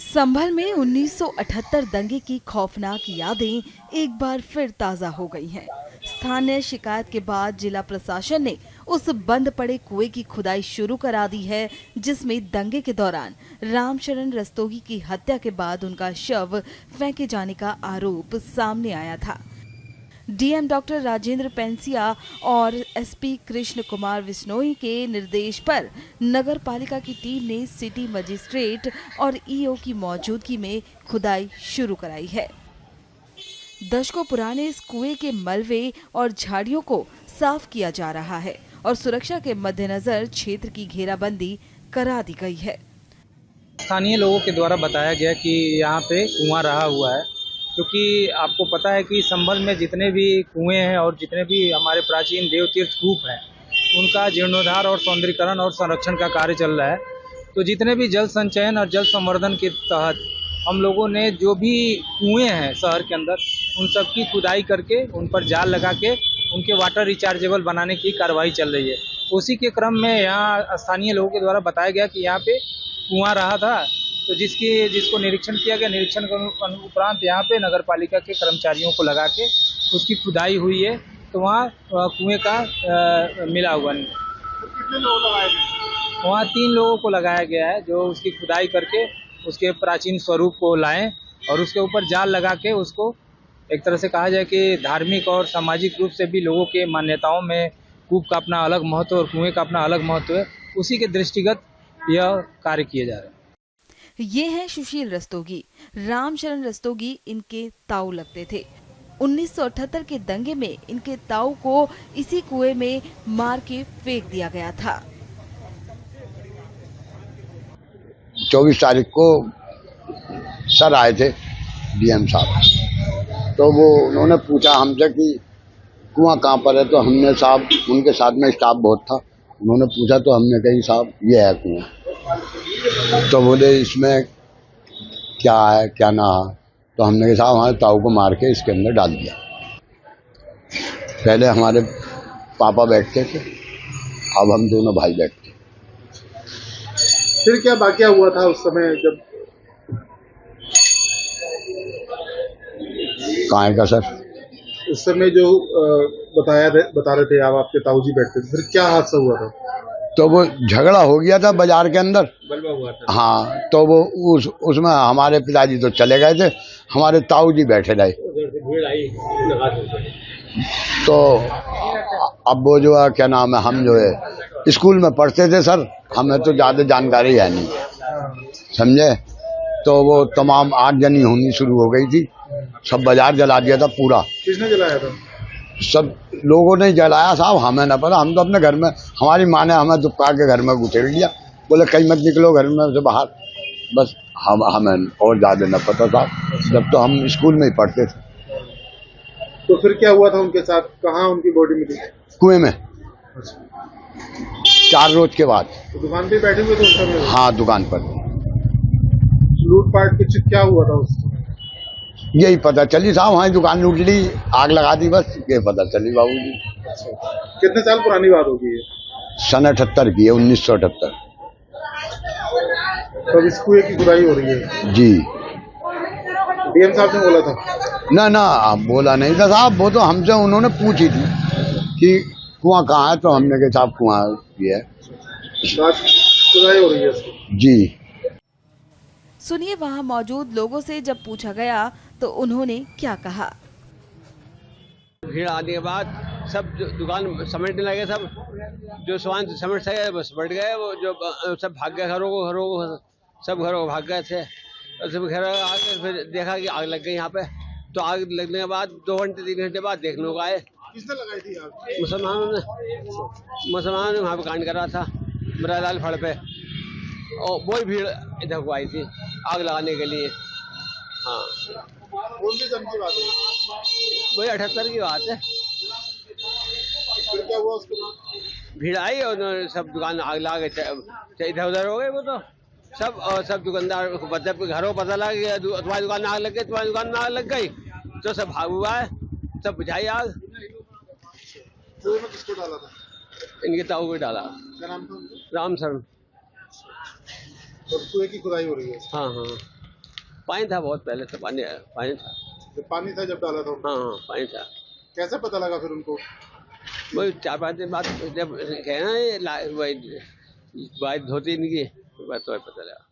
संभल में 1978 दंगे की खौफनाक यादें एक बार फिर ताजा हो गई हैं। स्थानीय शिकायत के बाद जिला प्रशासन ने उस बंद पड़े कुएं की खुदाई शुरू करा दी है, जिसमें दंगे के दौरान रामशरण रस्तोगी की हत्या के बाद उनका शव फेंके जाने का आरोप सामने आया था। डीएम डॉक्टर राजेंद्र पेंसिया और एसपी कृष्ण कुमार विश्नोई के निर्देश पर नगर पालिका की टीम ने सिटी मजिस्ट्रेट और ईओ की मौजूदगी में खुदाई शुरू कराई है। दशकों पुराने इस कुएं के मलबे और झाड़ियों को साफ किया जा रहा है और सुरक्षा के मद्देनजर क्षेत्र की घेराबंदी करा दी गई है। स्थानीय लोगों के द्वारा बताया गया कि यहाँ पे कुआं रहा हुआ है, क्योंकि आपको पता है कि संभल में जितने भी कुएं हैं और जितने भी हमारे प्राचीन देव तीर्थ कूप हैं, उनका जीर्णोद्धार और सौंदर्यीकरण और संरक्षण का कार्य चल रहा है। तो जितने भी जल संचयन और जल संवर्धन के तहत हम लोगों ने जो भी कुएं हैं शहर के अंदर, उन सब की खुदाई करके उन पर जाल लगा के उनके वाटर रिचार्जेबल बनाने की कार्रवाई चल रही है। उसी के क्रम में यहाँ स्थानीय लोगों के द्वारा बताया गया कि यहाँ पे कुआं रहा था, तो जिसको निरीक्षण किया गया। निरीक्षण के उपरांत यहाँ पे नगर पालिका के कर्मचारियों को लगा के उसकी खुदाई हुई है, तो वहाँ कुएं का मिला हुआ नहीं। कितने लोग लगाए गए? वहाँ 3 लोगों को लगाया गया है, जो उसकी खुदाई करके उसके प्राचीन स्वरूप को लाएं और उसके ऊपर जाल लगा के उसको एक तरह से कहा जाए कि धार्मिक और सामाजिक रूप से भी लोगों के मान्यताओं में कूप का अपना अलग महत्व और कुएं का अपना अलग महत्व है, उसी के दृष्टिगत यह कार्य किए जा रहे हैं। ये हैं सुशील रस्तोगी। रामशरण रस्तोगी इनके ताऊ लगते थे। 1978 के दंगे में इनके ताऊ को इसी कुएं में मार के फेंक दिया गया था। 24 तारीख को सर आए थे डीएम साहब, तो वो उन्होंने पूछा हमसे कि कुआं कहाँ पर है, तो हमने साहब उनके साथ में स्टाफ बहुत था, उन्होंने पूछा तो हमने कही साहब ये है कुआं। तो बोले इसमें क्या है क्या ना है, तो हमने कहा साहब हमारे ताऊ को मार के इसके अंदर डाल दिया। पहले हमारे पापा बैठते थे, अब हम दोनों भाई बैठते। फिर क्या वाकया हुआ था उस समय जब? कहाँ का सर? उस समय जो बता रहे थे आप, आपके ताऊजी बैठते थे, फिर क्या हादसा हुआ था? तो वो झगड़ा हो गया था बाजार के अंदर, बलवा हुआ था। हाँ, तो वो उसमें हमारे पिताजी तो चले गए थे, हमारे ताऊ जी बैठे रहे। तो अब वो जो है क्या नाम है, हम जो है स्कूल में पढ़ते थे सर, हमें तो ज्यादा जानकारी है नहीं, समझे। तो वो तमाम आगजनी होनी शुरू हो गई थी, सब बाजार जला दिया था पूरा। किसने जलाया था? सब लोगों ने जलाया साहब, हमें न पता, हम तो अपने घर में, हमारी माँ ने हमें दुपका के घर में घुसेड़ लिया, बोले कहीं मत निकलो घर में से बाहर, बस हमें और ज्यादा न पता साहब, जब तो हम स्कूल में ही पढ़ते थे। तो फिर क्या हुआ था उनके साथ? कहाँ उनकी बॉडी मिली? कुएं में 4 रोज के बाद। तो दुकान पे बैठे हुए थे उस समय? हाँ, दुकान पर। लूटपाट कुछ क्या हुआ था उस समय? यही पता चली साहब, वहाँ दुकान लूट ली, आग लगा दी, बस ये पता चली बाबूजी। कितने साल पुरानी बात होगी ये? सन 78 की है, 1978। तो इस कुएं की खुदाई हो रही है जी। डीएम साहब ने बोला था? ना बोला नहीं था साहब, वो तो हमसे उन्होंने पूछी थी कि कुआं कहाँ है, तो हमने कहा साहब कुआं ये है। खुदाई हो रही है जी। सुनिए वहां मौजूद लोगों से जब पूछा गया तो उन्होंने क्या कहा। भीड़ आने के बाद सब दुकान समेटने लगे, सब जो सामान समेट सके बस बढ़ गए, वो जो सब भाग गए घरों को सब घरों को भाग गए थे। सब घर आगे फिर देखा कि आग लग गई यहाँ पे। तो आग लगने के बाद 2 घंटे 3 घंटे बाद देखने को आए। किसने लगाई थी आग? मुसलमानों ने वहाँ पे कांड करा था मरालाल फड़ पे, और वही भीड़ इधर को आई थी आग लगाने के लिए। हाँ, कौन सी सन की बात है? वही 78 की बात है। फिर क्या हुआ उसके बाद? भीड़ आई और सब दुकान आग लगा के इधर उधर हो गए वो तो सब, और सब दुकानदार जब घरों पता लगा कि तुम्हारी दुकान में आग लग गई, तुम्हारी दुकान में आग लग गई, तो सब भाग हुआ है, सब बुझाई आग। कुएं में किसको डाला था? इनके ताऊ को डाला। क्या नाम था उनका? रामशरण। और कुएं की खुदाई हो रही है? हाँ। पानी था बहुत पहले से, पानी था। जब पानी था जब डाला था? हाँ पानी था। कैसे पता लगा फिर उनको? वही 4-5 दिन बाद जब कहना ये वही बात धोती इनकी, बात तो पता लगा।